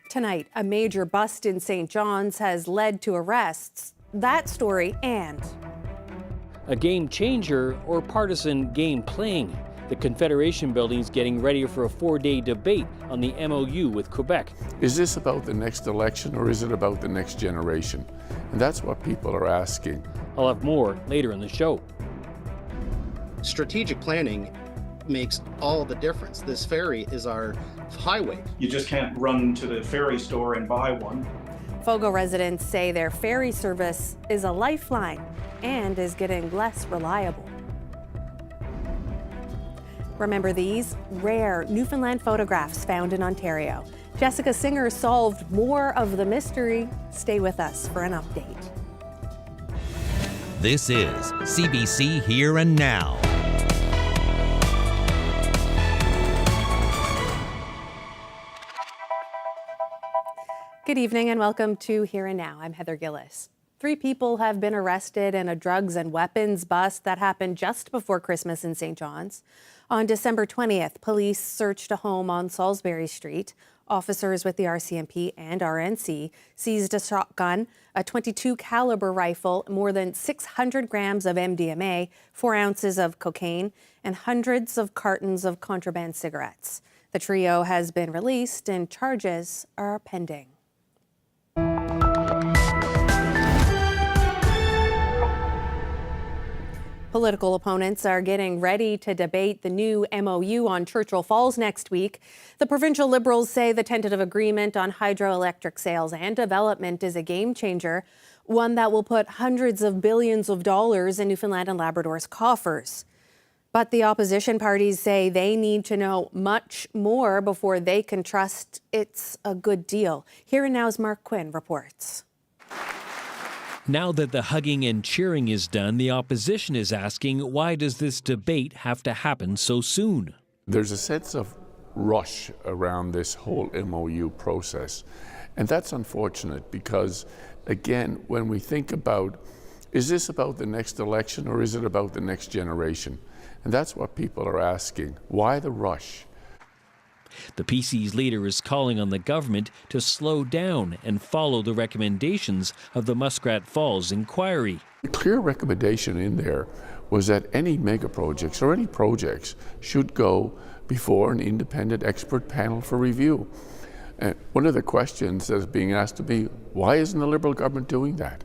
Tonight, a major bust in St. John's has led to arrests. That story and a game changer or partisan game playing. The Confederation Building's getting ready for a 4-day debate on the MOU with Quebec. Is this about the next election or is it about the next generation? And that's what people are asking. I'll have more later in the show. Strategic planning makes all the difference. This ferry is our highway. You just can't run to the ferry store and buy one. Fogo residents say their ferry service is a lifeline and is getting less reliable. Remember these rare Newfoundland photographs found in Ontario. Jessica Singer solved more of the mystery. Stay with us for an update. This is CBC Here and Now. Good evening and welcome to Here and Now. I'm Heather Gillis. 3 people have been arrested in a drugs and weapons bust that happened just before Christmas in St. John's. On December 20th, police searched a home on Salisbury Street. Officers with the RCMP and RNC seized a shotgun, a .22 caliber rifle, more than 600 grams of MDMA, 4 ounces of cocaine, and hundreds of cartons of contraband cigarettes. The trio has been released and charges are pending. Political opponents are getting ready to debate the new MOU on Churchill Falls next week. The provincial Liberals say the tentative agreement on hydroelectric sales and development is a game changer, one that will put hundreds of billions of dollars in Newfoundland and Labrador's coffers. But the opposition parties say they need to know much more before they can trust it's a good deal. Here and Now's Mark Quinn reports. Now that the hugging and cheering is done, the opposition is asking, why does this debate have to happen so soon? There's a sense of rush around this whole MOU process. And that's unfortunate because, again, when we think about, is this about the next election or is it about the next generation? And that's what people are asking. Why the rush? The PC's leader is calling on the government to slow down and follow the recommendations of the Muskrat Falls inquiry. The clear recommendation in there was that any mega projects or any projects should go before an independent expert panel for review. And one of the questions that's being asked to me, why isn't the Liberal government doing that?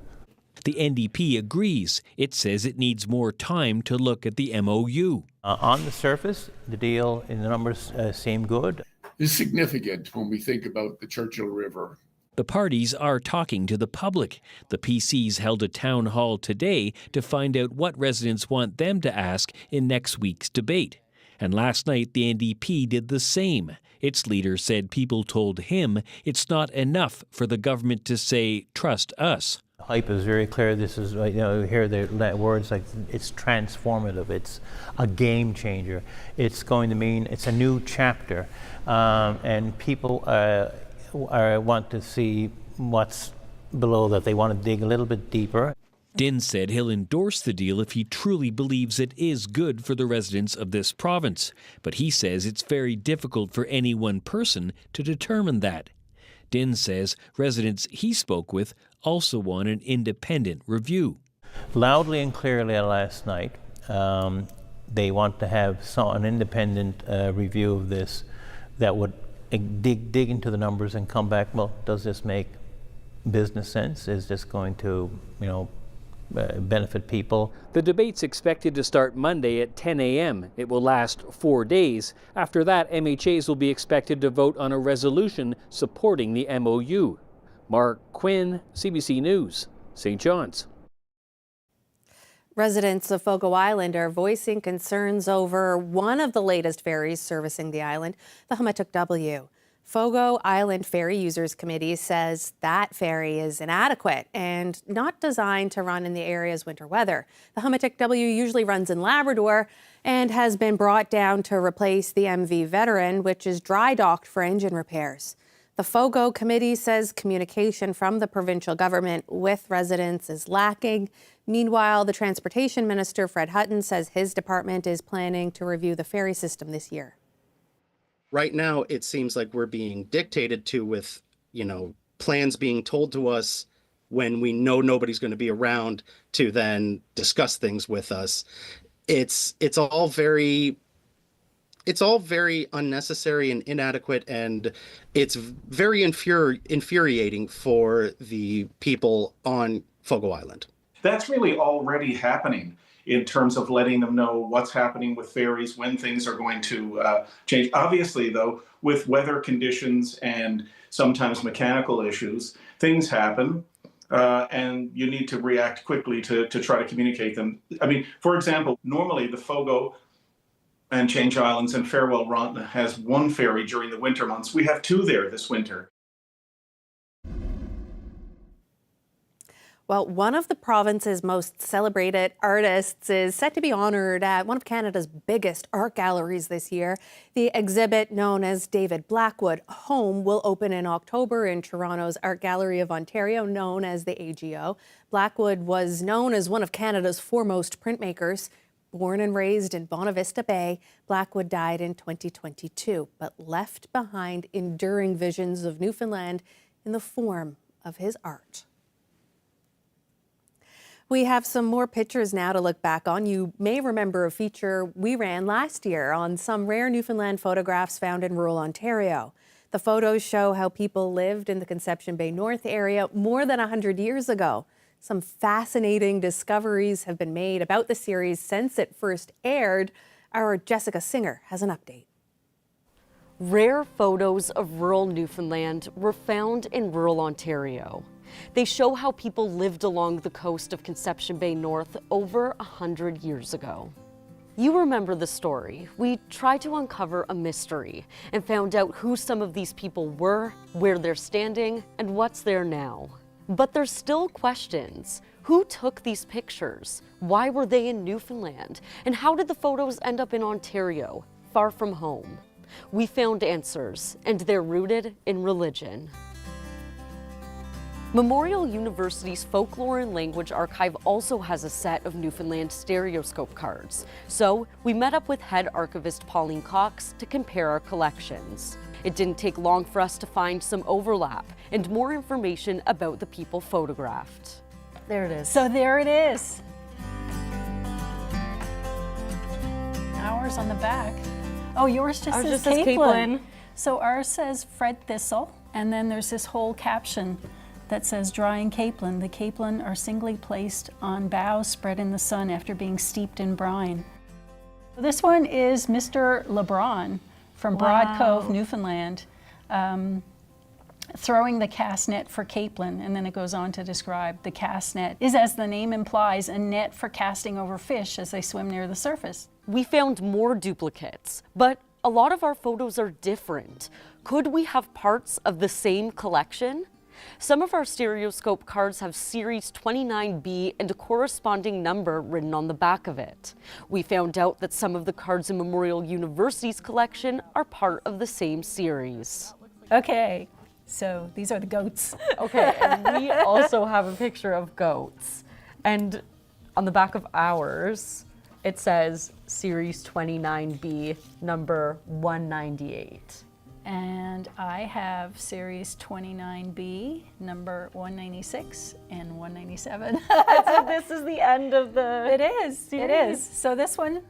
The NDP agrees. It says it needs more time to look at the MOU. On the surface, the deal in the numbers seem good. It's significant when we think about the Churchill River. The parties are talking to the public. The PCs held a town hall today to find out what residents want them to ask in next week's debate. And last night, the NDP did the same. Its leader said people told him it's not enough for the government to say, trust us. Hype is very clear. This is, hear the words like it's transformative, it's a game changer. It's going to mean it's a new chapter, and people want to see what's below that. They want to dig a little bit deeper. Din said he'll endorse the deal if he truly believes it is good for the residents of this province, but he says it's very difficult for any one person to determine that. Din says residents he spoke with also want an independent review. Loudly and clearly last night, they want to have an independent review of this that would dig into the numbers and come back, well, does this make business sense? Is this going to, benefit people? The debate's expected to start Monday at 10 a.m. It will last 4 days. After that, MHAs will be expected to vote on a resolution supporting the MOU. Mark Quinn, CBC News, St. John's. Residents of Fogo Island are voicing concerns over one of the latest ferries servicing the island, the Humatuk W. Fogo Island Ferry Users Committee says that ferry is inadequate and not designed to run in the area's winter weather. The Humatuk W usually runs in Labrador and has been brought down to replace the MV Veteran, which is dry docked for engine repairs. The Fogo Committee says communication from the provincial government with residents is lacking. Meanwhile, the Transportation Minister, Fred Hutton, says his department is planning to review the ferry system this year. Right now, it seems like we're being dictated to with plans being told to us when we know nobody's going to be around to then discuss things with us. It's all very unnecessary and inadequate, and it's very infuriating for the people on Fogo Island. That's really already happening in terms of letting them know what's happening with ferries, when things are going to change. Obviously, though, with weather conditions and sometimes mechanical issues, things happen, and you need to react quickly to try to communicate them. I mean, for example, normally the Fogo and Change Islands and Farewell Run has one ferry during the winter months. We have two there this winter. Well, one of the province's most celebrated artists is set to be honoured at one of Canada's biggest art galleries this year. The exhibit, known as David Blackwood Home, will open in October in Toronto's Art Gallery of Ontario, known as the AGO. Blackwood was known as one of Canada's foremost printmakers. Born and raised in Bonavista Bay, Blackwood died in 2022, but left behind enduring visions of Newfoundland in the form of his art. We have some more pictures now to look back on. You may remember a feature we ran last year on some rare Newfoundland photographs found in rural Ontario. The photos show how people lived in the Conception Bay North area more than 100 years ago. Some fascinating discoveries have been made about the series since it first aired. Our Jessica Singer has an update. Rare photos of rural Newfoundland were found in rural Ontario. They show how people lived along the coast of Conception Bay North over 100 years ago. You remember the story. We tried to uncover a mystery and found out who some of these people were, where they're standing, and what's there now. But there's still questions. Who took these pictures? Why were they in Newfoundland? And how did the photos end up in Ontario, far from home? We found answers, and they're rooted in religion. Memorial University's Folklore and Language Archive also has a set of Newfoundland stereoscope cards. So we met up with head archivist Pauline Cox to compare our collections. It didn't take long for us to find some overlap and more information about the people photographed. There it is. So there it is. Ours on the back. Oh, yours just says Caitlin. So ours says Fred Thistle, and then there's this whole caption that says drying capelin. The capelin are singly placed on boughs spread in the sun after being steeped in brine. This one is Mr. LeBron from Broad Cove, Newfoundland, throwing the cast net for capelin, and then it goes on to describe the cast net is, as the name implies, a net for casting over fish as they swim near the surface. We found more duplicates, but a lot of our photos are different. Could we have parts of the same collection? Some of our stereoscope cards have Series 29B and a corresponding number written on the back of it. We found out that some of the cards in Memorial University's collection are part of the same series. Okay, so these are the goats. Okay, and we also have a picture of goats. And on the back of ours, it says Series 29B, number 198. And I have Series 29B, number 196 and 197. So this is the end of the It is, series. it is. So this one,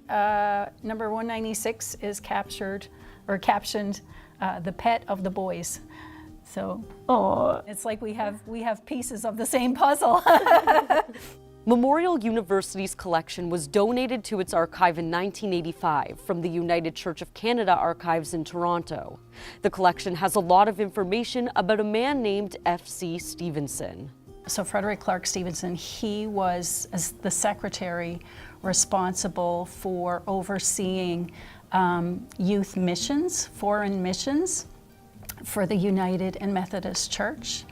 number 196 is captioned, the pet of the boys. So it's like we have pieces of the same puzzle. Memorial University's collection was donated to its archive in 1985 from the United Church of Canada Archives in Toronto. The collection has a lot of information about a man named F.C. Stevenson. So Frederick Clark Stevenson, he was, as the secretary, responsible for overseeing youth missions, foreign missions, for the United and Methodist Church.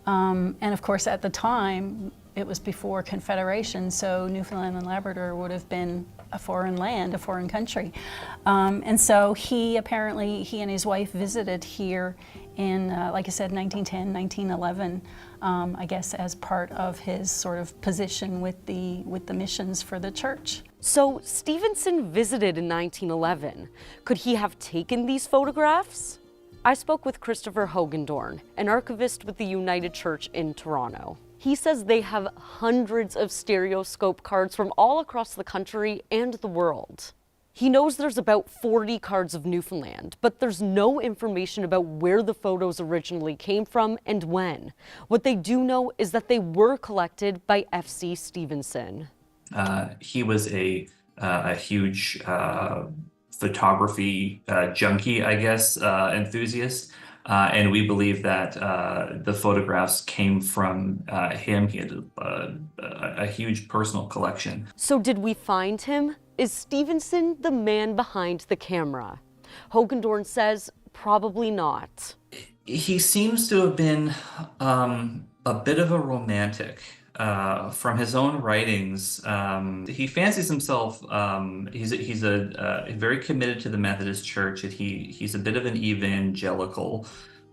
And of course, at the time, it was before Confederation, so Newfoundland and Labrador would have been a foreign land, a foreign country. And so he and his wife visited here in, like I said, 1910, 1911, I guess as part of his sort of position with the missions for the church. So Stevenson visited in 1911. Could he have taken these photographs? I spoke with Christopher Hogendorn, an archivist with the United Church in Toronto. He says they have hundreds of stereoscope cards from all across the country and the world. He knows there's about 40 cards of Newfoundland, but there's no information about where the photos originally came from and when. What they do know is that they were collected by F.C. Stevenson. He was a huge photography junkie, I guess, enthusiast. And we believe that the photographs came from him. He had a huge personal collection. So did we find him? Is Stevenson the man behind the camera? Hogendorn says probably not. He seems to have been a bit of a romantic. From his own writings, he fancies himself, he's very committed to the Methodist Church. He's a bit of an evangelical,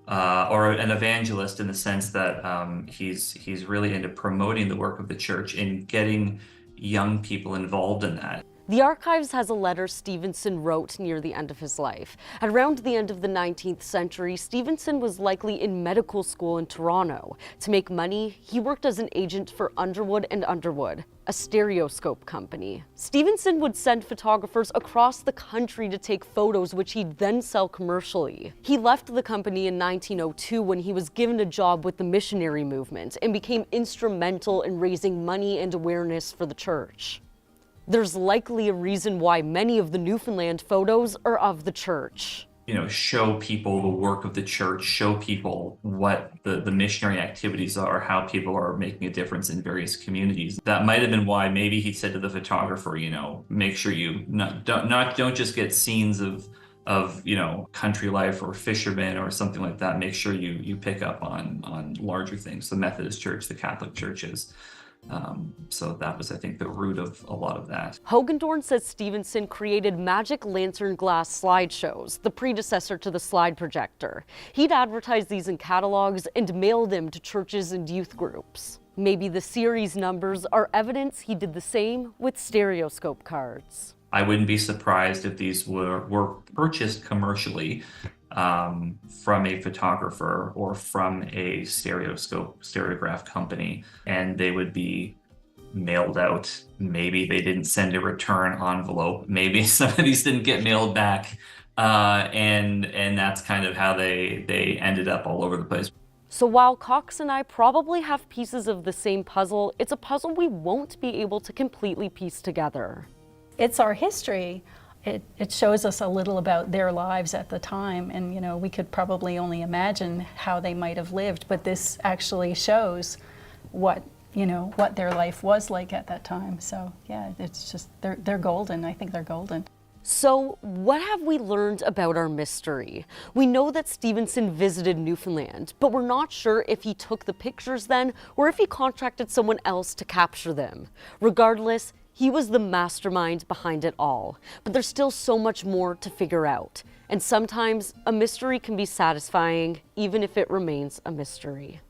or an evangelist in the sense that he's really into promoting the work of the church and getting young people involved in that. The archives has a letter Stevenson wrote near the end of his life. At around the end of the 19th century, Stevenson was likely in medical school in Toronto. To make money, he worked as an agent for Underwood and Underwood, a stereoscope company. Stevenson would send photographers across the country to take photos, which he'd then sell commercially. He left the company in 1902 when he was given a job with the missionary movement and became instrumental in raising money and awareness for the church. There's likely a reason why many of the Newfoundland photos are of the church. You know, show people the work of the church, show people what the missionary activities are, how people are making a difference in various communities. That might have been why maybe he said to the photographer, you know, make sure you don't just get scenes of you know, country life or fishermen or something like that. Make sure you pick up on larger things, the Methodist Church, the Catholic churches. So that was, I think, the root of a lot of that. Hogendorn says Stevenson created magic lantern glass slideshows, the predecessor to the slide projector. He'd advertise these in catalogs and mail them to churches and youth groups. Maybe the series numbers are evidence he did the same with stereoscope cards. I wouldn't be surprised if these were purchased commercially from a photographer or from a stereograph company, and they would be mailed out. Maybe they didn't send a return envelope. Maybe some of these didn't get mailed back, and that's kind of how they ended up all over the place. So while Cox and I probably have pieces of the same puzzle, it's a puzzle we won't be able to completely piece together. It's our history. It shows us a little about their lives at the time, and you know, we could probably only imagine how they might have lived, but this actually shows what their life was like at that time. So yeah, it's just they're golden. I think they're golden. So what have we learned about our mystery? We know that Stevenson visited Newfoundland, but we're not sure if he took the pictures then or if he contracted someone else to capture them. Regardless, he was the mastermind behind it all, but there's still so much more to figure out. And sometimes a mystery can be satisfying, even if it remains a mystery.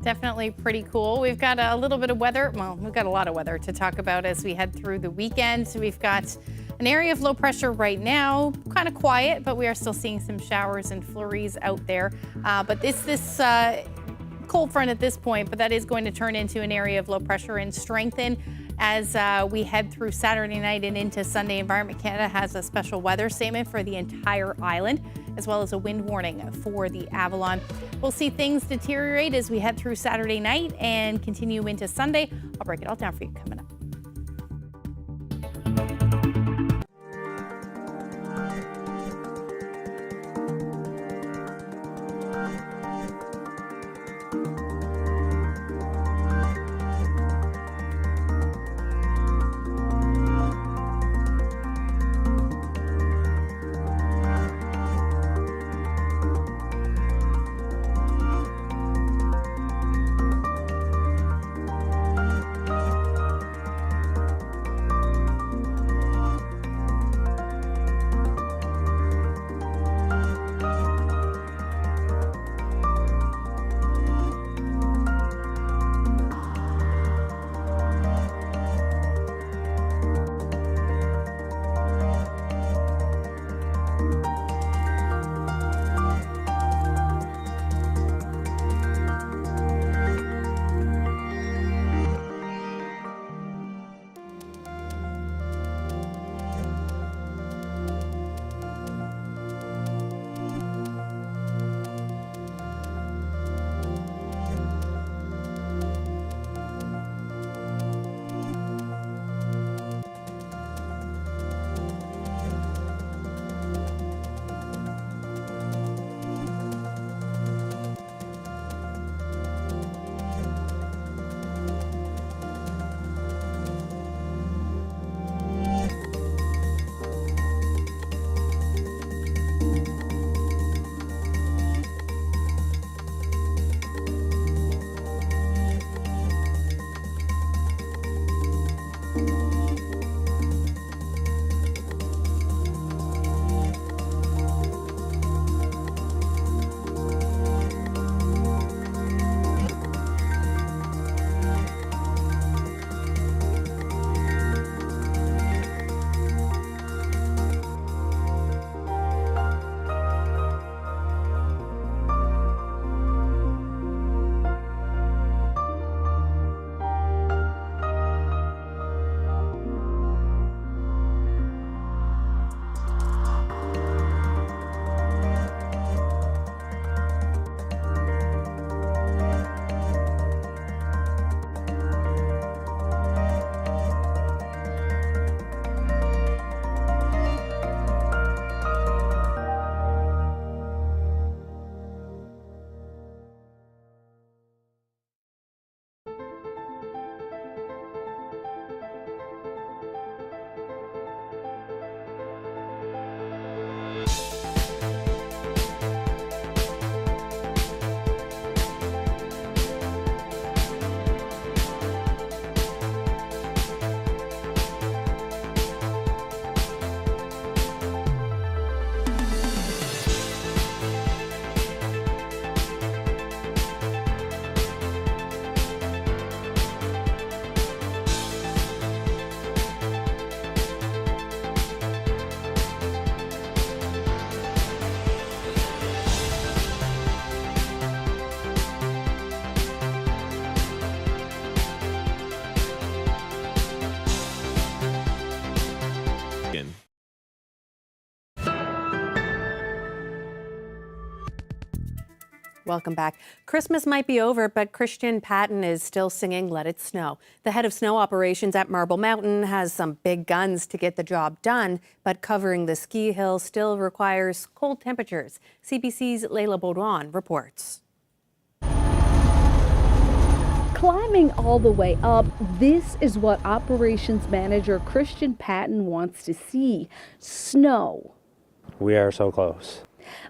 Definitely pretty cool. We've got a little bit of weather. Well, we've got a lot of weather to talk about as we head through the weekend. So we've got an area of low pressure right now, kind of quiet, but we are still seeing some showers and flurries out there. But this cold front at this point, but that is going to turn into an area of low pressure and strengthen as we head through Saturday night and into Sunday. Environment Canada has a special weather statement for the entire island, as well as a wind warning for the Avalon. We'll see things deteriorate as we head through Saturday night and continue into Sunday. I'll break it all down for you coming up. Welcome back. Christmas might be over, but Christian Patton is still singing Let It Snow. The head of snow operations at Marble Mountain has some big guns to get the job done, but covering the ski hill still requires cold temperatures. CBC's Leila Baudouin reports. Climbing all the way up, this is what operations manager Christian Patton wants to see: snow. We are so close.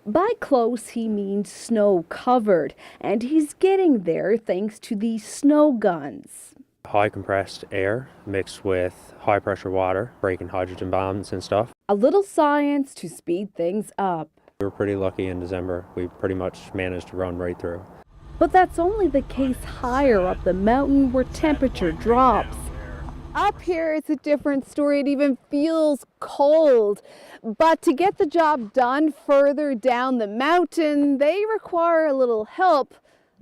By close, he means snow covered, and he's getting there thanks to these snow guns. High compressed air mixed with high pressure water, breaking hydrogen bombs and stuff. A little science to speed things up. We were pretty lucky in December. We pretty much managed to run right through. But that's only the case higher up the mountain where temperature drops. Up here, it's a different story. It even feels cold. But to get the job done further down the mountain, they require a little help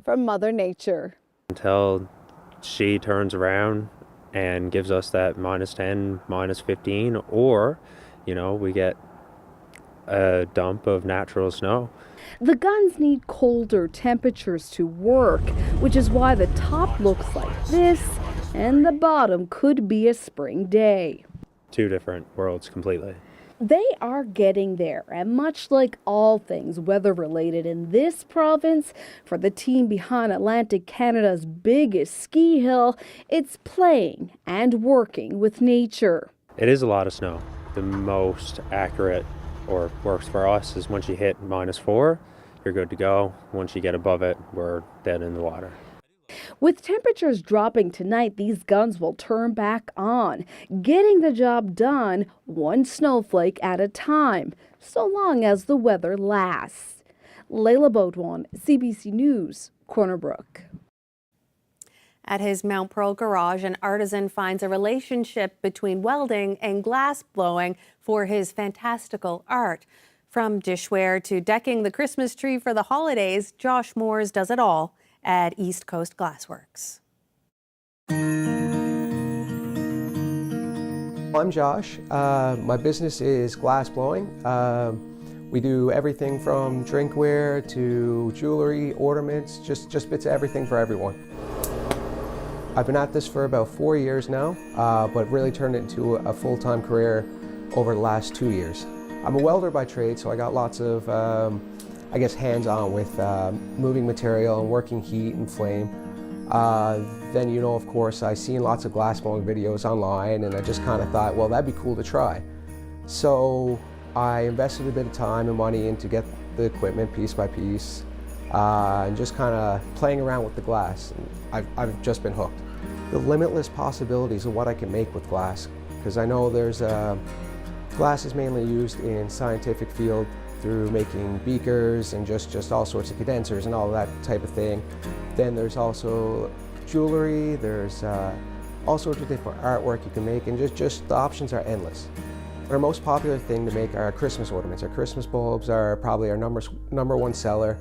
from Mother Nature. Until she turns around and gives us that -10, -15, or, we get a dump of natural snow. The guns need colder temperatures to work, which is why the top looks like this and the bottom could be a spring day. Two different worlds completely. They are getting there, and much like all things weather-related in this province, for the team behind Atlantic Canada's biggest ski hill, it's playing and working with nature. It is a lot of snow. The most accurate, or works for us, is once you hit -4, you're good to go. Once you get above it, we're dead in the water. With temperatures dropping tonight, these guns will turn back on, getting the job done one snowflake at a time, so long as the weather lasts. Leila Baudouin, CBC News, Corner Brook. At his Mount Pearl garage, an artisan finds a relationship between welding and glass blowing for his fantastical art. From dishware to decking the Christmas tree for the holidays, Josh Moores does it all at East Coast Glassworks. I'm Josh. My business is glass blowing. We do everything from drinkware to jewelry, ornaments, just bits of everything for everyone. I've been at this for about 4 years now, but really turned it into a full-time career over the last 2 years. I'm a welder by trade, so I got lots of hands-on with moving material and working heat and flame. Then, of course, I seen lots of glass blowing videos online, and I just kind of thought, well, that'd be cool to try. So I invested a bit of time and money in to get the equipment piece by piece, and just kind of playing around with the glass. And I've just been hooked. The limitless possibilities of what I can make with glass, because I know there's glass is mainly used in scientific field through making beakers and just all sorts of condensers and all that type of thing. Then there's also jewelry, there's all sorts of different artwork you can make, and just the options are endless. Our most popular thing to make are Christmas ornaments. Our Christmas bulbs are probably our number one seller.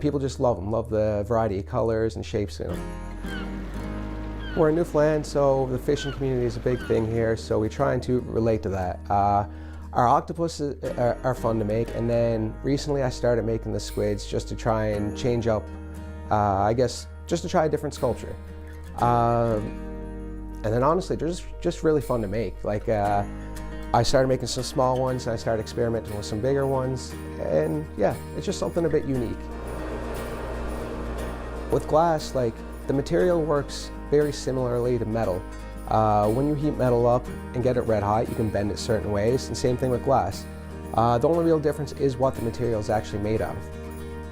People just love them, love the variety of colors and shapes in them. We're in Newfoundland, so the fishing community is a big thing here, so we try to relate to that. Our octopuses are fun to make, and then recently I started making the squids just to try and change up, just to try a different sculpture. And then honestly, they're just really fun to make. Like, I started making some small ones, and I started experimenting with some bigger ones, and yeah, it's just something a bit unique. With glass, like, the material works very similarly to metal. When you heat metal up and get it red hot, you can bend it certain ways, and same thing with glass. The only real difference is what the material is actually made out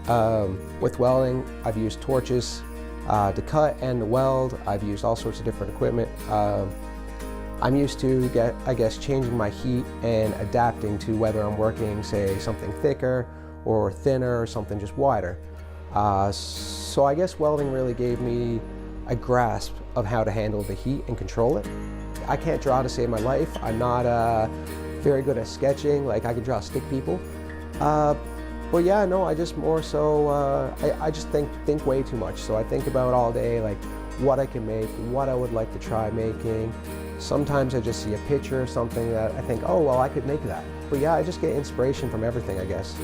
of. With welding, I've used torches to cut and to weld. I've used all sorts of different equipment. I'm used to, changing my heat and adapting to whether I'm working, say, something thicker or thinner or something just wider. So I guess welding really gave me a grasp of how to handle the heat and control it. I can't draw to save my life. I'm not very good at sketching, like I can draw stick people. But yeah, no, I just more so, I just think way too much. So I think about all day, like what I can make, what I would like to try making. Sometimes I just see a picture or something that I think, oh, well, I could make that. But yeah, I just get inspiration from everything, I guess,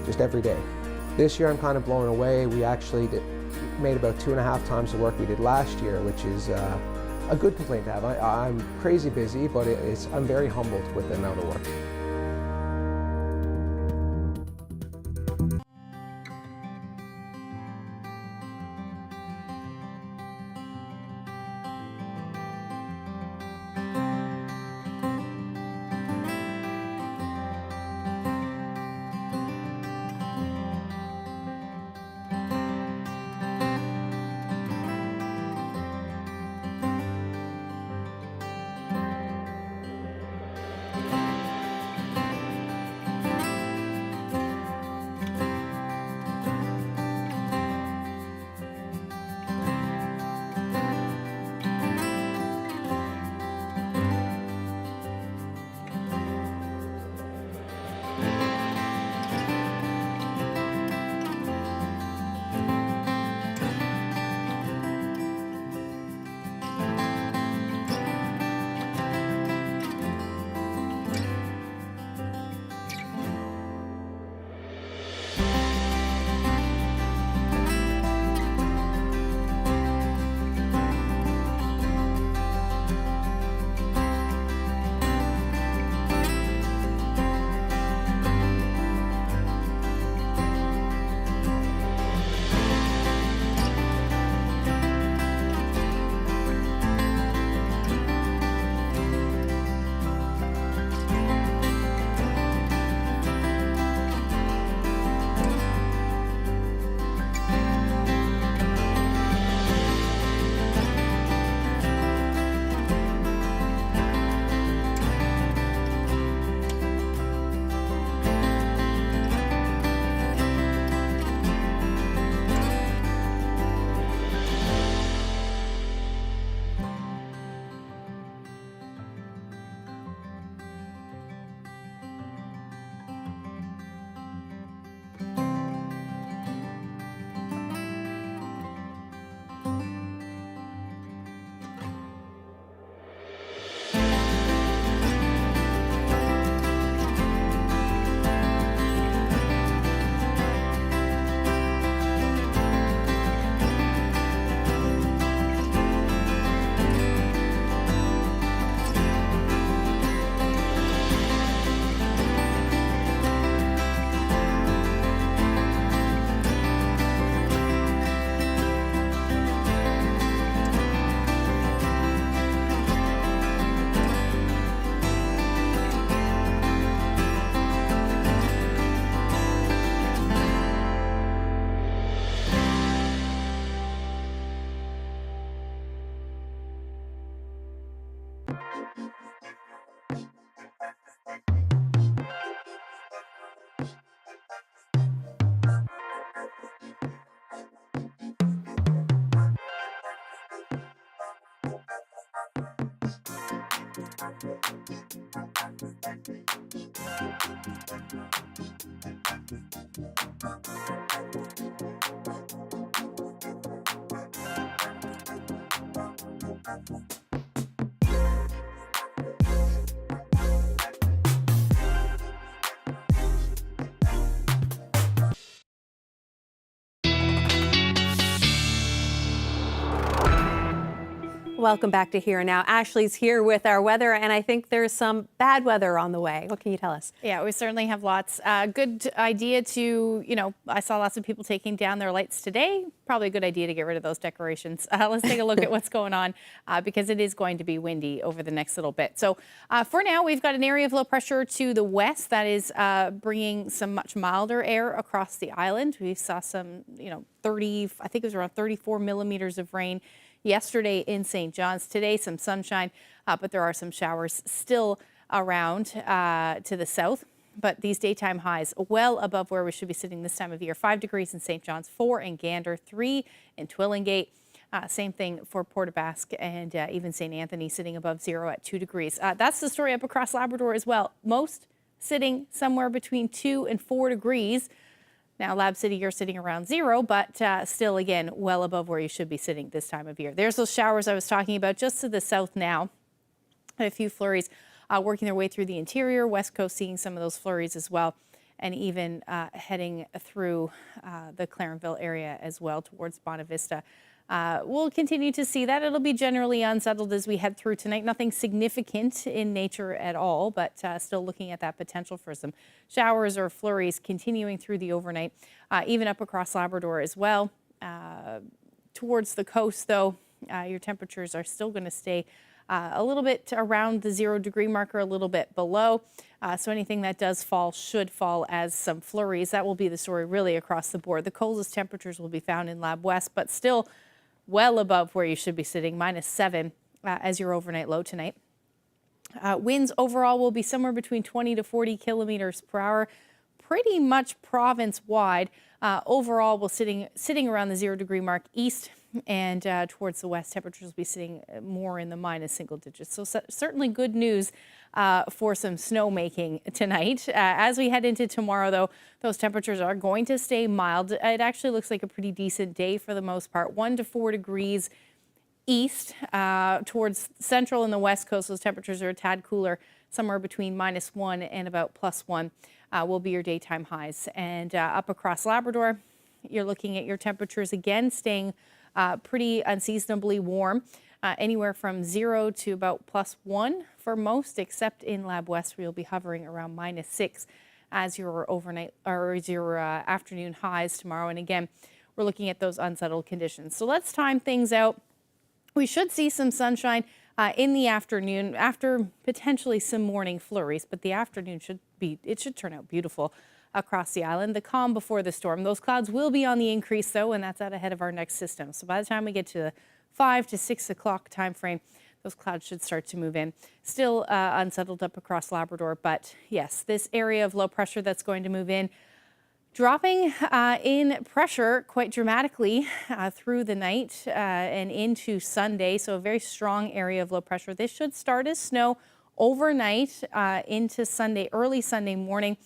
just every day. This year I'm kind of blown away. We actually made about 2.5 times the work we did last year, which is a good complaint to have. I'm crazy busy, but I'm very humbled with the amount of work. Welcome back to Here and Now. Ashley's here with our weather, and I think there's some bad weather on the way. What can you tell us? Yeah, we certainly have lots. Good idea to, I saw lots of people taking down their lights today. Probably a good idea to get rid of those decorations. Let's take a look at what's going on because it is going to be windy over the next little bit. So for now, we've got an area of low pressure to the west that is bringing some much milder air across the island. We saw some, 30, I think it was around 34 millimeters of rain yesterday in St. John's. Today, some sunshine, but there are some showers still around to the south. But these daytime highs well above where we should be sitting this time of year. 5 degrees in St. John's, 4 in Gander, 3 in Twillingate. Same thing for Port aux Basques and even St. Anthony sitting above 0 at 2 degrees. That's the story up across Labrador as well. Most sitting somewhere between 2 and 4 degrees. Now, Lab City, you're sitting around 0, but still, again, well above where you should be sitting this time of year. There's those showers I was talking about just to the south now. A few flurries working their way through the interior. West Coast seeing some of those flurries as well. and even heading through the Clarenville area as well towards Bonavista. We'll continue to see that. It'll be generally unsettled as we head through tonight. Nothing significant in nature at all, but still looking at that potential for some showers or flurries continuing through the overnight, even up across Labrador as well. Towards the coast, though, your temperatures are still going to stay a little bit around the 0 degree marker, a little bit below. So anything that does fall should fall as some flurries. That will be the story really across the board. The coldest temperatures will be found in Lab West, but still well above where you should be sitting, -7 as your overnight low tonight. Winds overall will be somewhere between 20 to 40 kilometers per hour, pretty much province-wide. Overall, we're sitting around the 0 degree mark east, and towards the west, temperatures will be sitting more in the minus single digits. So certainly good news for some snowmaking tonight. As we head into tomorrow, though, those temperatures are going to stay mild. It actually looks like a pretty decent day for the most part. 1 to 4 degrees east towards central and the west coast. Those temperatures are a tad cooler, somewhere between -1 and about +1 will be your daytime highs. And up across Labrador, you're looking at your temperatures again staying pretty unseasonably warm, anywhere from 0 to about +1 for most, except in Lab West, where you'll be hovering around -6 as your overnight or as your afternoon highs tomorrow. And again, we're looking at those unsettled conditions. So let's time things out. We should see some sunshine in the afternoon after potentially some morning flurries, but the afternoon should turn out beautiful across the island. The calm before the storm. Those clouds will be on the increase, though, and that's out ahead of our next system. So by the time we get to the 5 to 6 o'clock time frame, those clouds should start to move in. Still unsettled up across Labrador, but yes, this area of low pressure that's going to move in, dropping in pressure quite dramatically through the night and into Sunday. So a very strong area of low pressure. This should start as snow overnight into Sunday, early Sunday morning.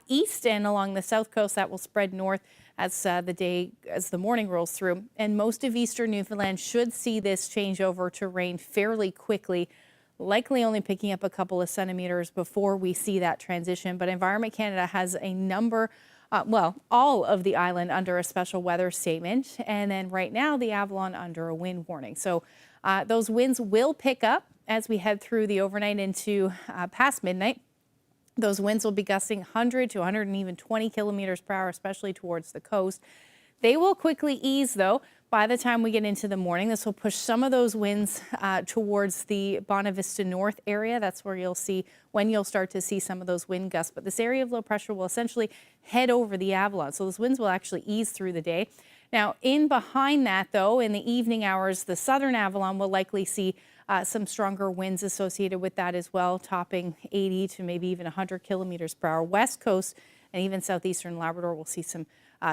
East and along the south coast, that will spread north as the morning rolls through. And most of eastern Newfoundland should see this change over to rain fairly quickly, likely only picking up a couple of centimeters before we see that transition. But Environment Canada has a number, all of the island under a special weather statement. And then right now, the Avalon under a wind warning. So those winds will pick up as we head through the overnight into past midnight. Those winds will be gusting 100 to 120 kilometers per hour, especially towards the coast. They will quickly ease, though, by the time we get into the morning. This will push some of those winds towards the Bonavista North area. That's where you'll start to see some of those wind gusts. But this area of low pressure will essentially head over the Avalon. So those winds will actually ease through the day. Now, in behind that, though, in the evening hours, the southern Avalon will likely see some stronger winds associated with that as well, topping 80 to maybe even 100 kilometers per hour. West coast and even southeastern Labrador will see some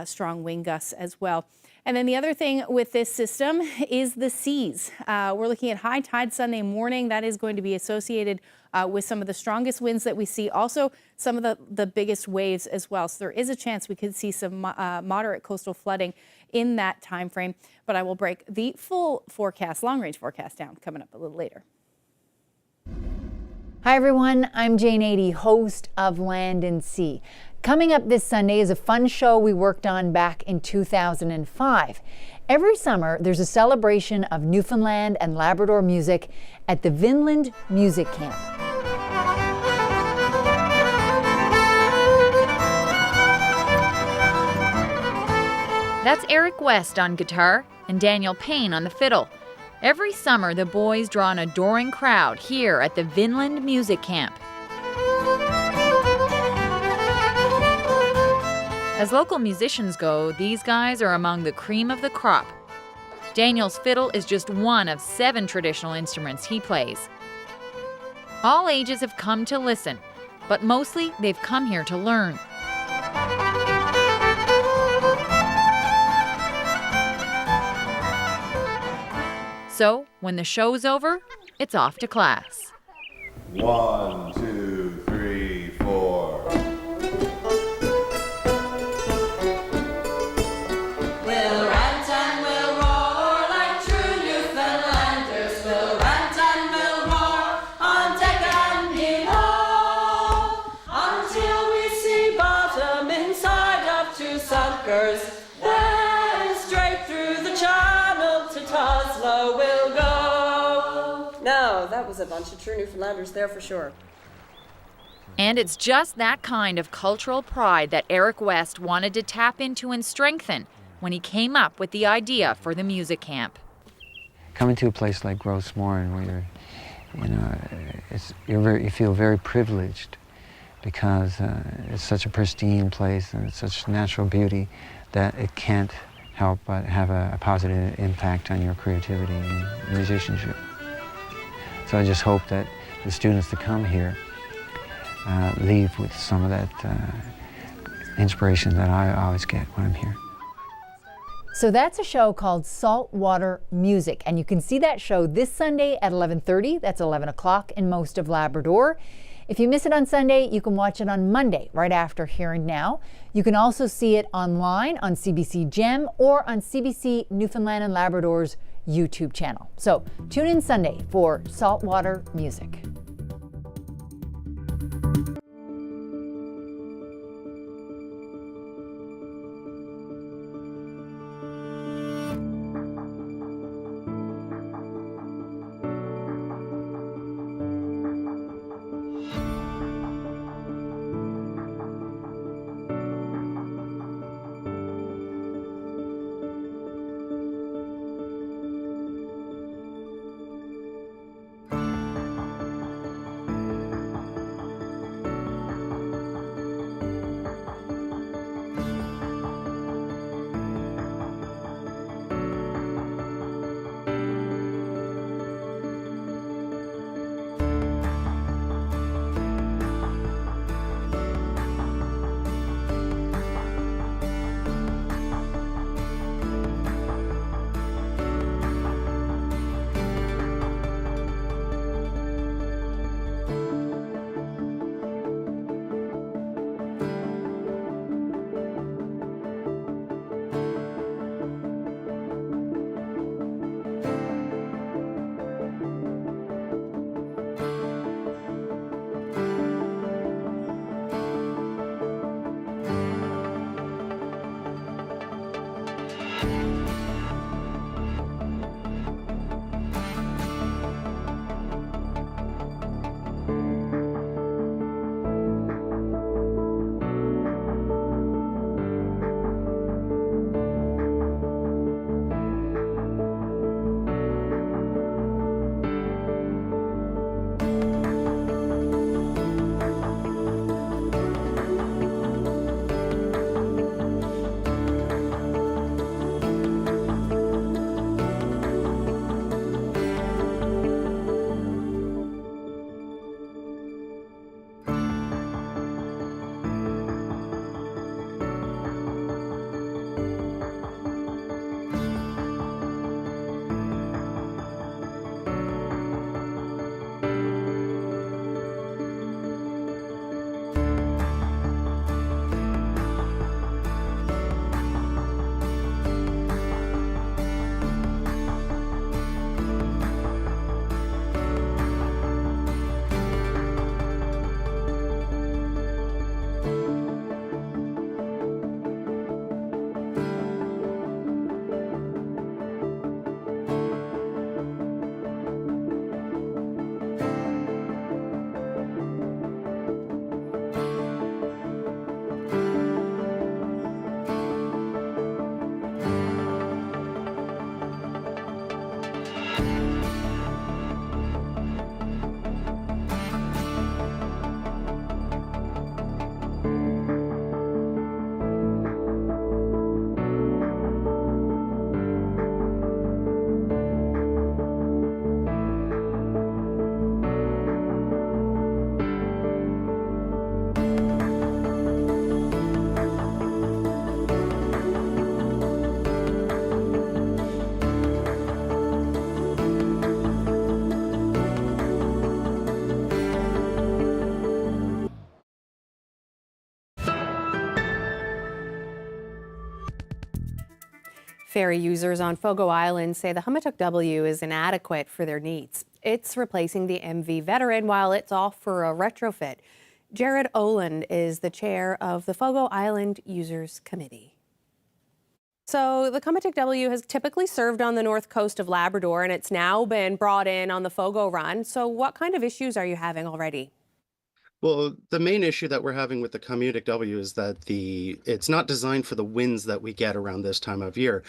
strong wind gusts as well. And then the other thing with this system is the seas. We're looking at high tide Sunday morning. That is going to be associated with some of the strongest winds that we see. Also, some of the biggest waves as well. So there is a chance we could see some moderate coastal flooding in that time frame. But I will break the full forecast, long-range forecast down coming up a little later. Hi everyone, I'm Jane Adey, host of Land and Sea. Coming up this Sunday is a fun show we worked on back in 2005. Every summer, there's a celebration of Newfoundland and Labrador music at the Vinland Music Camp. That's Eric West on guitar and Daniel Payne on the fiddle. Every summer, the boys draw an adoring crowd here at the Vinland Music Camp. As local musicians go, these guys are among the cream of the crop. Daniel's fiddle is just one of 7 traditional instruments he plays. All ages have come to listen, but mostly they've come here to learn. So, when the show's over, it's off to class. 1, 2, 3, 4. We'll rant and we'll roar like true Newfoundlanders. We'll rant and we'll roar on deck and below until we see bottom. sunkers. Then straight through the channel to Toslow we'll go. No, that was a bunch of true Newfoundlanders there for sure. And it's just that kind of cultural pride that Eric West wanted to tap into and strengthen when he came up with the idea for the music camp. Coming to a place like Gross Morin, where you feel very privileged because it's such a pristine place and it's such natural beauty that it can't help but have a positive impact on your creativity and musicianship. So I just hope that the students that come here leave with some of that inspiration that I always get when I'm here. So that's a show called Saltwater Music, and you can see that show this Sunday at 11:30. That's 11 o'clock in most of Labrador. If you miss it on Sunday, you can watch it on Monday, right after Here and Now. You can also see it online on CBC Gem or on CBC Newfoundland and Labrador's YouTube channel. So tune in Sunday for Saltwater Music. Ferry users on Fogo Island say the Humatuk W is inadequate for their needs. It's replacing the MV Veteran while it's off for a retrofit. Jared Oland is the chair of the Fogo Island Users Committee. So the Cometic W has typically served on the north coast of Labrador, and it's now been brought in on the Fogo run. So what kind of issues are you having already? Well, the main issue that we're having with the Cometic W is that it's not designed for the winds that we get around this time of year.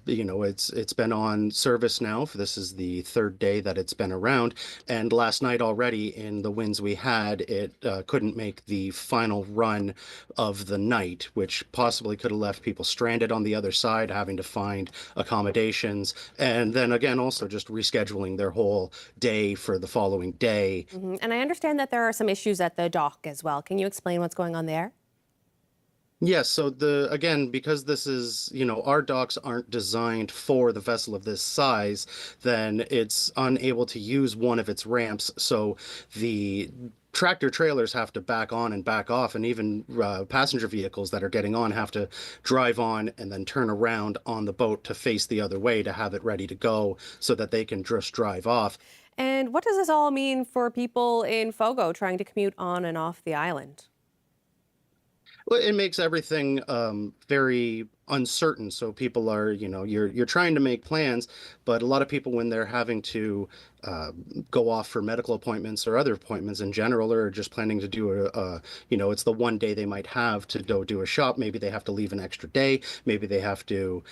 It's been on service now. This is the third day that it's been around, and last night already in the winds we had, it couldn't make the final run of the night, which possibly could have left people stranded on the other side, having to find accommodations, and then again also just rescheduling their whole day for the following day. And I understand that there are some issues at the dock as well. Can you explain what's going on there? Yes, so again, because this is, our docks aren't designed for the vessel of this size, then it's unable to use one of its ramps. So the tractor trailers have to back on and back off, and even passenger vehicles that are getting on have to drive on and then turn around on the boat to face the other way to have it ready to go so that they can just drive off. And what does this all mean for people in Fogo trying to commute on and off the island? Well, it makes everything very uncertain. So people are, you're trying to make plans, but a lot of people, when they're having to go off for medical appointments or other appointments in general, or just planning to do it's the one day they might have to go do a shop. Maybe they have to leave an extra day. Maybe they have to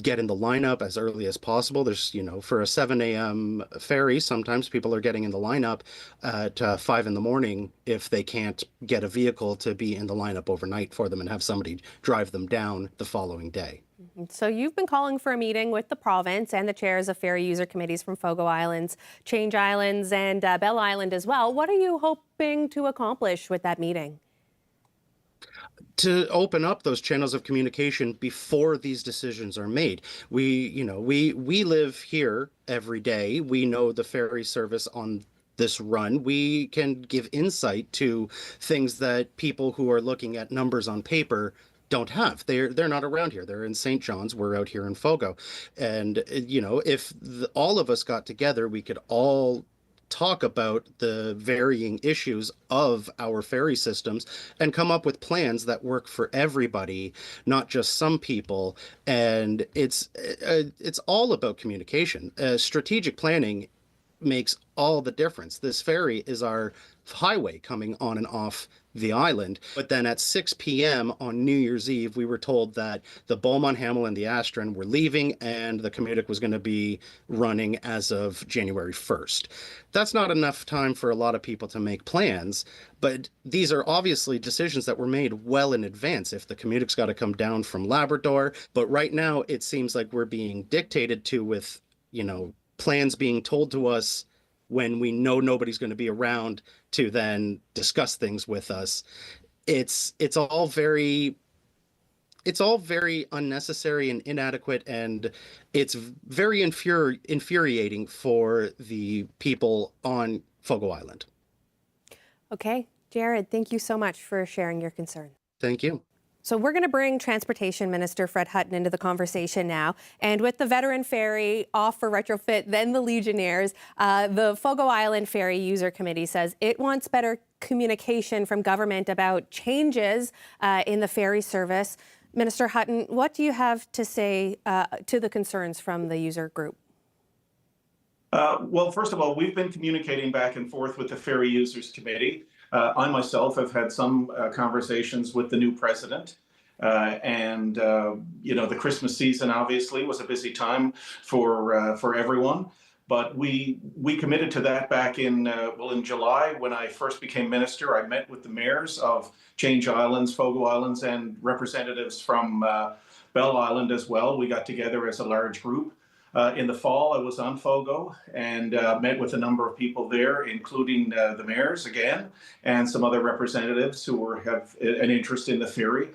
get in the lineup as early as possible. There's, for a 7 a.m. ferry, sometimes people are getting in the lineup at 5 in the morning if they can't get a vehicle to be in the lineup overnight for them and have somebody drive them down the following day. So you've been calling for a meeting with the province and the chairs of ferry user committees from Fogo Islands, Change Islands, and Bell Island as well. What are you hoping to accomplish with that meeting? To open up those channels of communication before these decisions are made. We live here every day. We know the ferry service on this run. We can give insight to things that people who are looking at numbers on paper don't have. They're not around here. They're in St. John's. We're out here in Fogo. And, if all of us got together, we could all talk about the varying issues of our ferry systems and come up with plans that work for everybody, not just some people. And it's all about communication. Strategic planning makes all the difference. This ferry is our highway coming on and off the island. But then at 6 p.m. on New Year's Eve, we were told that the Beaumont Hamel and the Astron were leaving and the Cometic was going to be running as of January 1st. That's not enough time for a lot of people to make plans, but these are obviously decisions that were made well in advance. If the Cometic's got to come down from Labrador, but right now it seems like we're being dictated to with, plans being told to us when we know nobody's going to be around to then discuss things with us. It's all very unnecessary and inadequate, and it's very infuriating for the people on Fogo Island. Okay, Jared, thank you so much for sharing your concern. Thank you. So we're going to bring Transportation Minister Fred Hutton into the conversation now. And with the veteran ferry off for retrofit, then the Legionnaires, the Fogo Island Ferry User Committee says it wants better communication from government about changes in the ferry service. Minister Hutton, what do you have to say to the concerns from the user group? Well, first of all, we've been communicating back and forth with the Ferry Users Committee. I myself have had some conversations with the new president. The Christmas season obviously was a busy time for everyone. But we committed to that back in July when I first became minister. I met with the mayors of Change Islands, Fogo Islands, and representatives from Bell Island as well. We got together as a large group. In the fall, I was on Fogo and met with a number of people there, including the mayors again, and some other representatives who have an interest in the ferry.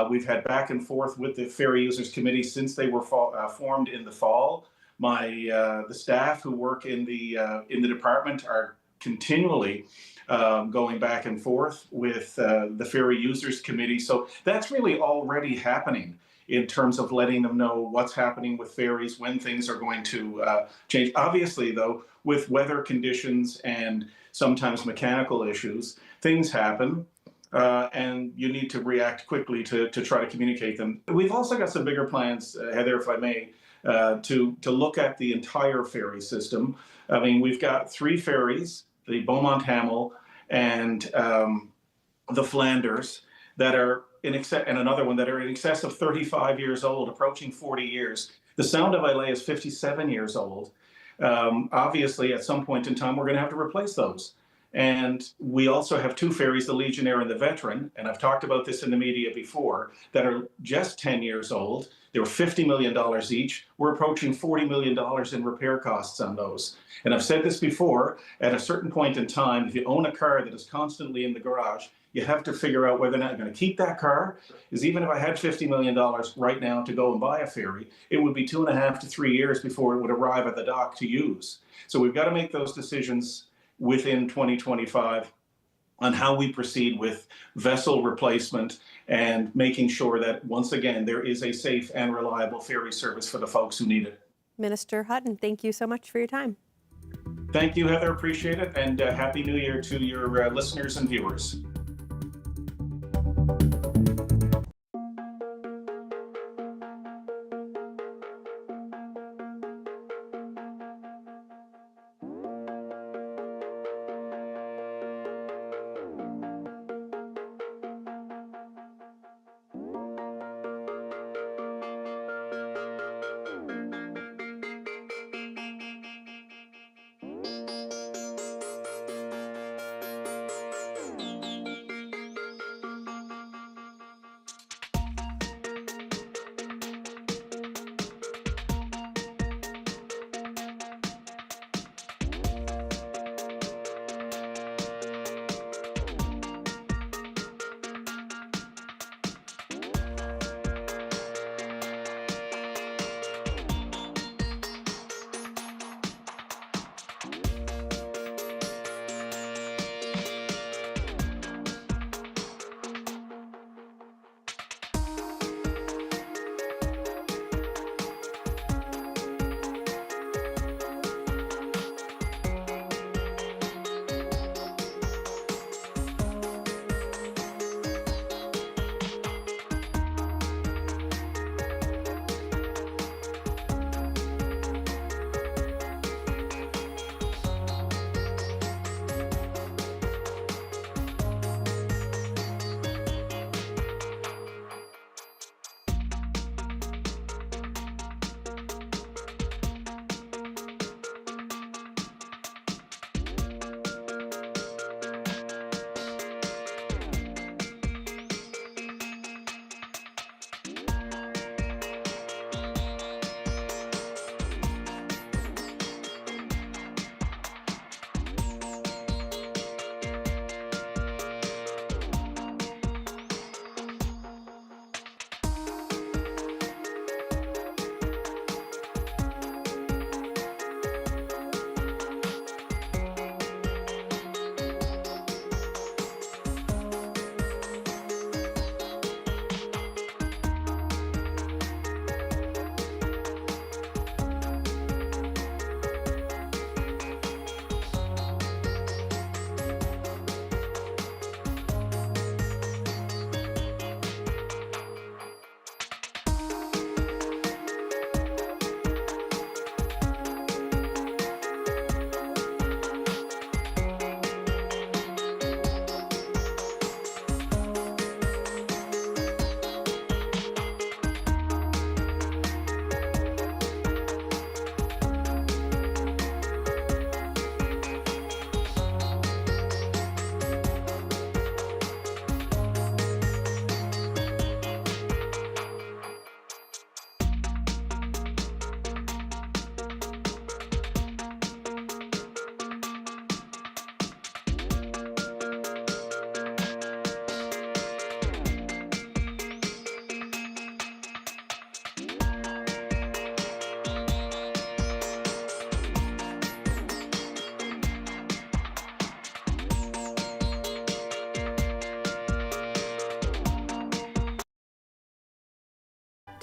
We've had back and forth with the Ferry Users Committee since they were formed in the fall. The staff who work in the department are continually going back and forth with the Ferry Users Committee. So that's really already happening in terms of letting them know what's happening with ferries, when things are going to change. Obviously, though, with weather conditions and sometimes mechanical issues, things happen. and you need to react quickly to try to communicate them. We've also got some bigger plans, Heather, if I may, to look at the entire ferry system. I mean, we've got 3 ferries, the Beaumont Hamel and the Flanders, that are in excess, and another one that are in excess of 35 years old, approaching 40 years. The Sound of Islay is 57 years old. Obviously, at some point in time, we're going to have to replace those. And we also have 2 ferries, the Legionnaire and the Veteran, and I've talked about this in the media before, that are just 10 years old. They were $50 million each. We're approaching $40 million in repair costs on those. And I've said this before, at a certain point in time, if you own a car that is constantly in the garage, you have to figure out whether or not you're going to keep that car. Because even if I had $50 million right now to go and buy a ferry, it would be 2.5 to 3 years before it would arrive at the dock to use. So we've got to make those decisions within 2025 on how we proceed with vessel replacement and making sure that, once again, there is a safe and reliable ferry service for the folks who need it. Minister Hutton, thank you so much for your time. Thank you, Heather. Appreciate it. And Happy New Year to your listeners and viewers.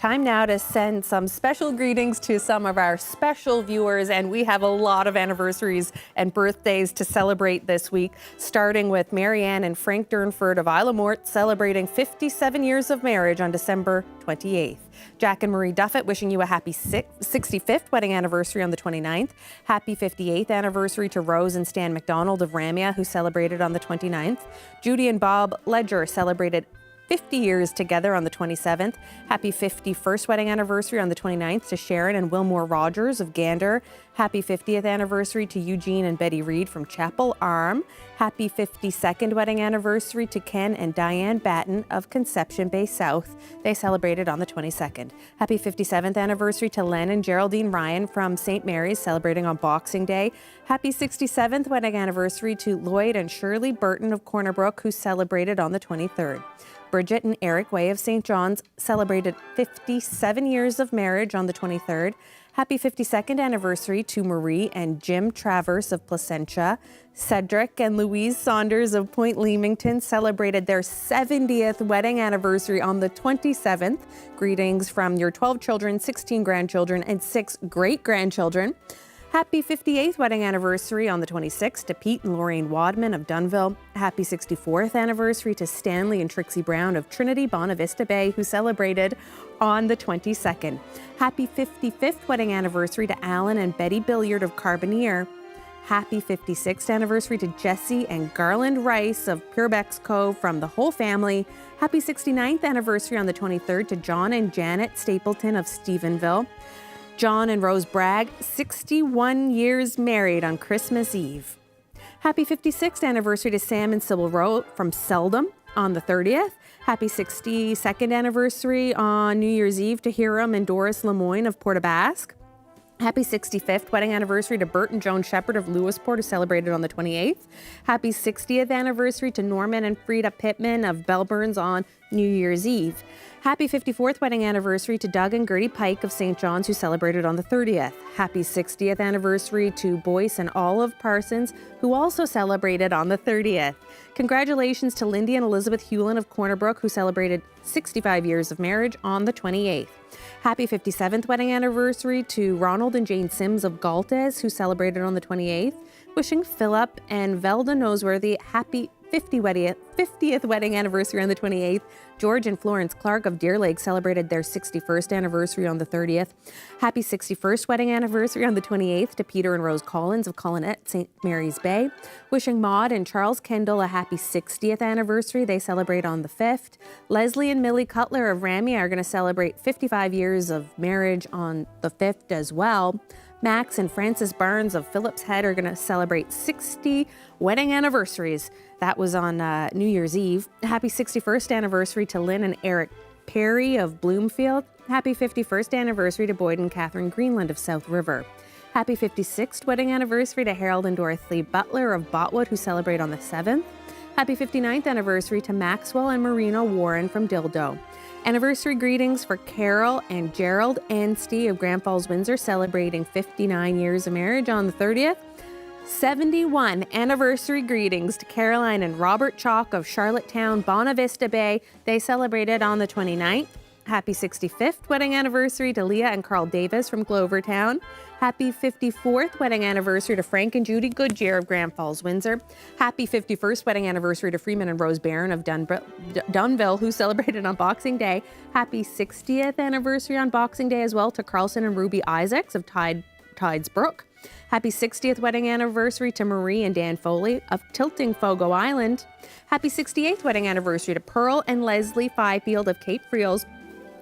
Time now to send some special greetings to some of our special viewers, and we have a lot of anniversaries and birthdays to celebrate this week, starting with Marianne and Frank Durnford of Isle of Mort celebrating 57 years of marriage on December 28th. Jack and Marie Duffett wishing you a happy 65th wedding anniversary on the 29th. Happy 58th anniversary to Rose and Stan McDonald of Ramia, who celebrated on the 29th. Judy and Bob Ledger celebrated 50 years together on the 27th. Happy 51st wedding anniversary on the 29th to Sharon and Wilmore Rogers of Gander. Happy 50th anniversary to Eugene and Betty Reed from Chapel Arm. Happy 52nd wedding anniversary to Ken and Diane Batten of Conception Bay South. They celebrated on the 22nd. Happy 57th anniversary to Len and Geraldine Ryan from St. Mary's, celebrating on Boxing Day. Happy 67th wedding anniversary to Lloyd and Shirley Burton of Corner Brook, who celebrated on the 23rd. Bridget and Eric Way of St. John's celebrated 57 years of marriage on the 23rd. Happy 52nd anniversary to Marie and Jim Travers of Placentia. Cedric and Louise Saunders of Point Leamington celebrated their 70th wedding anniversary on the 27th. Greetings from your 12 children, 16 grandchildren, and 6 great-grandchildren. Happy 58th wedding anniversary on the 26th to Pete and Lorraine Wadman of Dunville. Happy 64th anniversary to Stanley and Trixie Brown of Trinity Bonavista Bay, who celebrated on the 22nd. Happy 55th wedding anniversary to Alan and Betty Billiard of Carbonear. Happy 56th anniversary to Jesse and Garland Rice of Purebeck's Cove from the whole family. Happy 69th anniversary on the 23rd to John and Janet Stapleton of Stephenville. John and Rose Bragg, 61 years married on Christmas Eve. Happy 56th anniversary to Sam and Sybil Rowe from Seldom on the 30th. Happy 62nd anniversary on New Year's Eve to Hiram and Doris Lemoyne of Port aux Basques. Happy 65th wedding anniversary to Bert and Joan Shepherd of Lewisport, who celebrated on the 28th. Happy 60th anniversary to Norman and Frida Pittman of Bellburns on New Year's Eve. Happy 54th wedding anniversary to Doug and Gertie Pike of St. John's, who celebrated on the 30th. Happy 60th anniversary to Boyce and Olive Parsons, who also celebrated on the 30th. Congratulations to Lindy and Elizabeth Hewlin of Corner Brook, who celebrated 65 years of marriage on the 28th. Happy 57th wedding anniversary to Ronald and Jane Sims of Galtes, who celebrated on the 28th. Wishing Philip and Velda Noseworthy happy 50th wedding anniversary on the 28th. George and Florence Clark of Deer Lake celebrated their 61st anniversary on the 30th. Happy 61st wedding anniversary on the 28th to Peter and Rose Collins of Collinette, St. Mary's Bay. Wishing Maud and Charles Kendall a happy 60th anniversary. They celebrate on the 5th. Leslie and Millie Cutler of Ramia are going to celebrate 55 years of marriage on the 5th as well. Max and Frances Barnes of Phillips Head are going to celebrate 60 wedding anniversaries. That was on New Year's Eve. Happy 61st anniversary to Lynn and Eric Perry of Bloomfield. Happy 51st anniversary to Boyd and Catherine Greenland of South River. Happy 56th wedding anniversary to Harold and Dorothy Butler of Botwood, who celebrate on the 7th. Happy 59th anniversary to Maxwell and Marina Warren from Dildo. Anniversary greetings for Carol and Gerald Anstey of Grand Falls, Windsor, celebrating 59 years of marriage on the 30th. 71 anniversary greetings to Caroline and Robert Chalk of Charlottetown, Bonavista Bay. They celebrated on the 29th. Happy 65th wedding anniversary to Leah and Carl Davis from Glovertown. Happy 54th wedding anniversary to Frank and Judy Goodyear of Grand Falls, Windsor. Happy 51st wedding anniversary to Freeman and Rose Barron of Dunville, who celebrated on Boxing Day. Happy 60th anniversary on Boxing Day as well to Carlson and Ruby Isaacs of Tidesbrook. Happy 60th wedding anniversary to Marie and Dan Foley of Tilting Fogo Island. Happy 68th wedding anniversary to Pearl and Leslie Fifield of Cape Friels.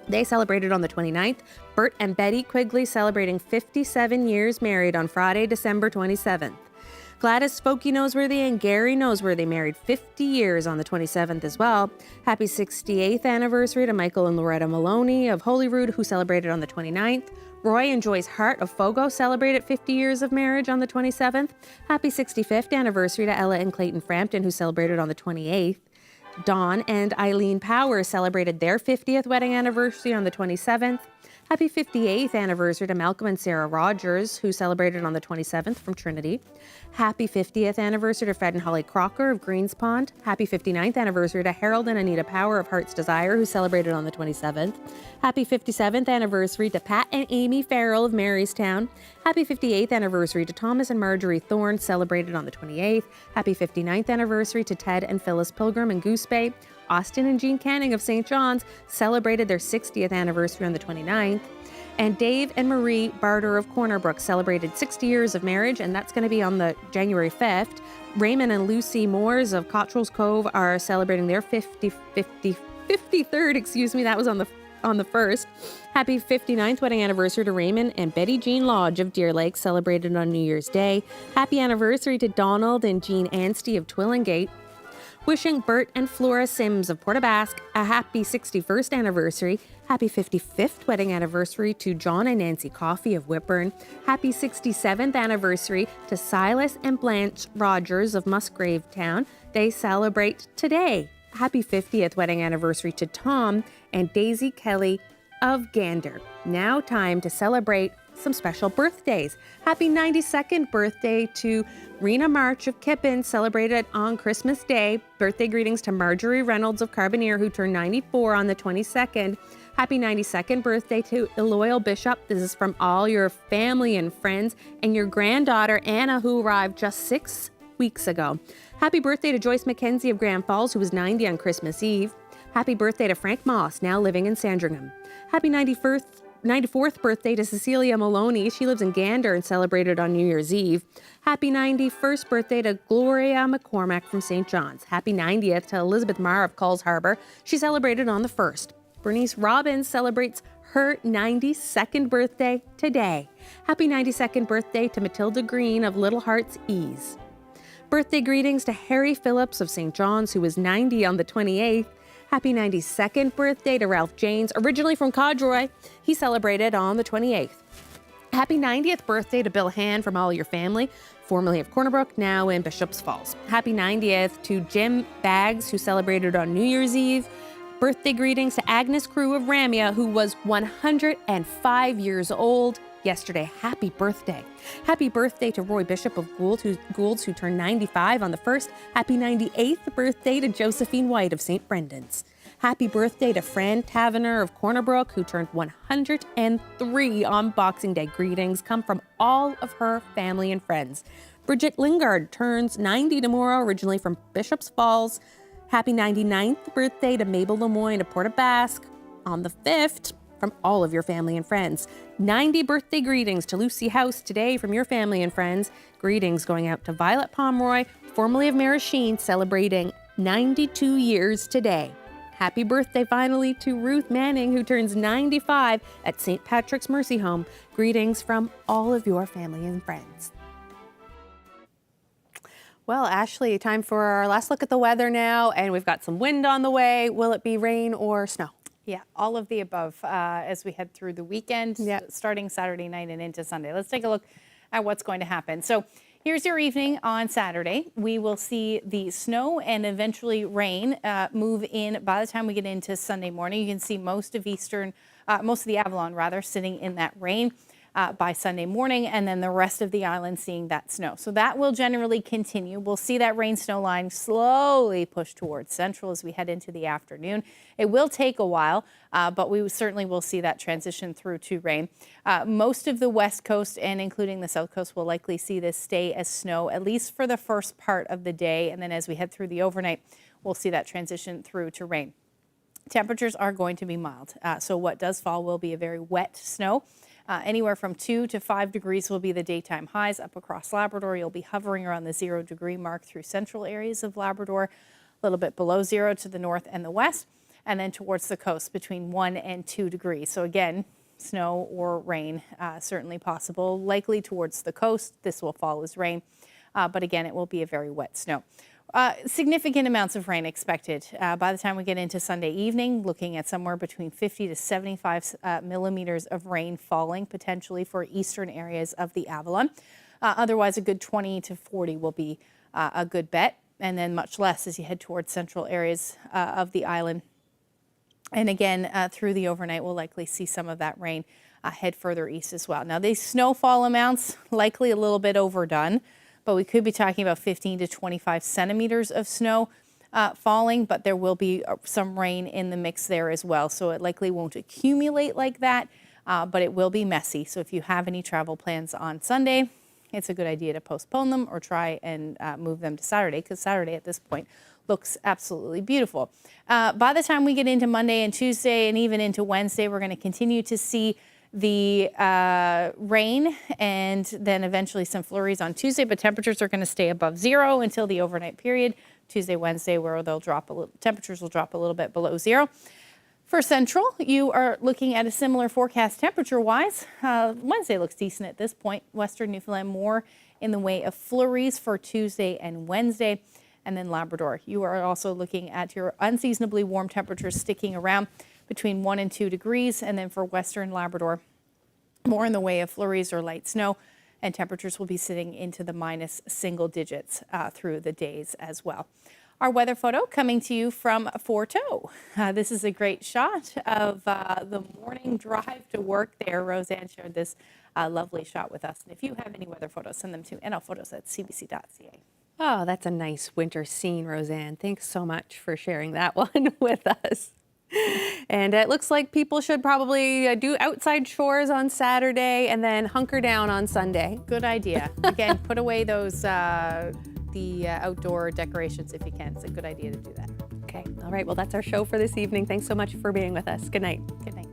They celebrated on the 29th. Bert and Betty Quigley celebrating 57 years married on Friday, December 27th. Gladys Spokey Noseworthy and Gary Noseworthy married 50 years on the 27th as well. Happy 68th anniversary to Michael and Loretta Maloney of Holyrood, who celebrated on the 29th. Roy and Joyce Hart of Fogo celebrated 50 years of marriage on the 27th. Happy 65th anniversary to Ella and Clayton Frampton, who celebrated on the 28th. Dawn and Eileen Powers celebrated their 50th wedding anniversary on the 27th. Happy 58th anniversary to Malcolm and Sarah Rogers, who celebrated on the 27th from Trinity. Happy 50th anniversary to Fred and Holly Crocker of Greens Pond. Happy 59th anniversary to Harold and Anita Power of Heart's Desire, who celebrated on the 27th. Happy 57th anniversary to Pat and Amy Farrell of Marystown. Happy 58th anniversary to Thomas and Marjorie Thorne, celebrated on the 28th. Happy 59th anniversary to Ted and Phyllis Pilgrim in Goose Bay. Austin and Jean Canning of St. John's celebrated their 60th anniversary on the 29th. And Dave and Marie Barter of Corner Brook celebrated 60 years of marriage, and that's going to be on the January 5th. Raymond and Lucy Moores of Cottrell's Cove are celebrating their 53rd, excuse me, that was on the 1st. Happy 59th wedding anniversary to Raymond and Betty Jean Lodge of Deer Lake, celebrated on New Year's Day. Happy anniversary to Donald and Jean Anstey of Twillingate. Wishing Bert and Flora Sims of Port-aux-Basque a happy 61st anniversary. Happy 55th wedding anniversary to John and Nancy Coffey of Whitburn. Happy 67th anniversary to Silas and Blanche Rogers of Musgrave Town. They celebrate today. Happy 50th wedding anniversary to Tom and Daisy Kelly of Gander. Now time to celebrate some special birthdays. Happy 92nd birthday to Rena March of Kippen, celebrated on Christmas Day. Birthday greetings to Marjorie Reynolds of Carbonear, who turned 94 on the 22nd. Happy 92nd birthday to Eloyle Bishop. This is from all your family and friends, and your granddaughter Anna, who arrived just 6 weeks ago. Happy birthday to Joyce McKenzie of Grand Falls, who was 90 on Christmas Eve. Happy birthday to Frank Moss, now living in Sandringham. Happy 94th birthday to Cecilia Maloney. She lives in Gander and celebrated on New Year's Eve. Happy 91st birthday to Gloria McCormack from St. John's. Happy 90th to Elizabeth Marr of Culls Harbor. She celebrated on the 1st. Bernice Robbins celebrates her 92nd birthday today. Happy 92nd birthday to Matilda Green of Little Hearts Ease. Birthday greetings to Harry Phillips of St. John's, who was 90 on the 28th. Happy 92nd birthday to Ralph Janes, originally from Codroy. He celebrated on the 28th. Happy 90th birthday to Bill Hand from all your family, formerly of Cornerbrook, now in Bishop's Falls. Happy 90th to Jim Baggs, who celebrated on New Year's Eve. Birthday greetings to Agnes Crew of Ramia, who was 105 years old yesterday. Happy birthday. Happy birthday to Roy Bishop of Goulds, who turned 95 on the 1st. Happy 98th birthday to Josephine White of St. Brendan's. Happy birthday to Fran Taverner of Cornerbrook, who turned 103 on Boxing Day. Greetings come from all of her family and friends. Bridget Lingard turns 90 tomorrow, originally from Bishop's Falls. Happy 99th birthday to Mabel Lemoyne of Port-aux-Basque on the 5th. From all of your family and friends. 90 birthday greetings to Lucy House today from your family and friends. Greetings going out to Violet Pomeroy, formerly of Marachine, celebrating 92 years today. Happy birthday finally to Ruth Manning, who turns 95 at St. Patrick's Mercy Home. Greetings from all of your family and friends. Well, Ashley, time for our last look at the weather now, and we've got some wind on the way. Will it be rain or snow? Yeah, all of the above as we head through the weekend, starting Saturday night and into Sunday. Let's take a look at what's going to happen. So here's your evening on Saturday. We will see the snow and eventually rain move in by the time we get into Sunday morning. You can see most of the Avalon rather sitting in that rain by Sunday morning, and then the rest of the island seeing that snow. So that will generally continue. We'll see that rain-snow line slowly push towards central as we head into the afternoon. It will take a while, but we certainly will see that transition through to rain. Most of the west coast and including the south coast will likely see this stay as snow, at least for the first part of the day. And then as we head through the overnight, we'll see that transition through to rain. Temperatures are going to be mild. So what does fall will be a very wet snow. Anywhere from 2 to 5 degrees will be the daytime highs up across Labrador. You'll be hovering around the 0 degree mark through central areas of Labrador, a little bit below 0 to the north and the west, and then towards the coast between 1 and 2 degrees. So again, snow or rain certainly possible. Likely towards the coast, this will fall as rain, but again, it will be a very wet snow. Significant amounts of rain expected by the time we get into Sunday evening, looking at somewhere between 50 to 75 millimeters of rain falling potentially for eastern areas of the Avalon. Otherwise, a good 20 to 40 will be a good bet, and then much less as you head towards central areas of the island And again, through the overnight, we'll likely see some of that rain head further east as well. Now, these snowfall amounts likely a little bit overdone, but we could be talking about 15 to 25 centimeters of snow falling, but there will be some rain in the mix there as well. So it likely won't accumulate like that, but it will be messy. So if you have any travel plans on Sunday, it's a good idea to postpone them or try and move them to Saturday, because Saturday at this point looks absolutely beautiful. By the time we get into Monday and Tuesday and even into Wednesday, we're going to continue to see the rain and then eventually some flurries on Tuesday, but temperatures are going to stay above zero until the overnight period, Tuesday, Wednesday, where they'll drop a little, temperatures will drop a little bit below zero. For Central, you are looking at a similar forecast temperature-wise. Wednesday looks decent at this point. Western Newfoundland more in the way of flurries for Tuesday and Wednesday. And then Labrador, you are also looking at your unseasonably warm temperatures sticking around between 1 and 2 degrees. And then for Western Labrador, more in the way of flurries or light snow, and temperatures will be sitting into the minus single digits through the days as well. Our weather photo coming to you from Fort O. This is a great shot of the morning drive to work there. Roseanne shared this lovely shot with us. And if you have any weather photos, send them to nlphotos@cbc.ca. Oh, that's a nice winter scene, Roseanne. Thanks so much for sharing that one with us. And it looks like people should probably do outside chores on Saturday and then hunker down on Sunday. Good idea. Again, put away those the outdoor decorations if you can. It's a good idea to do that. Okay. All right. Well, that's our show for this evening. Thanks so much for being with us. Good night. Good night.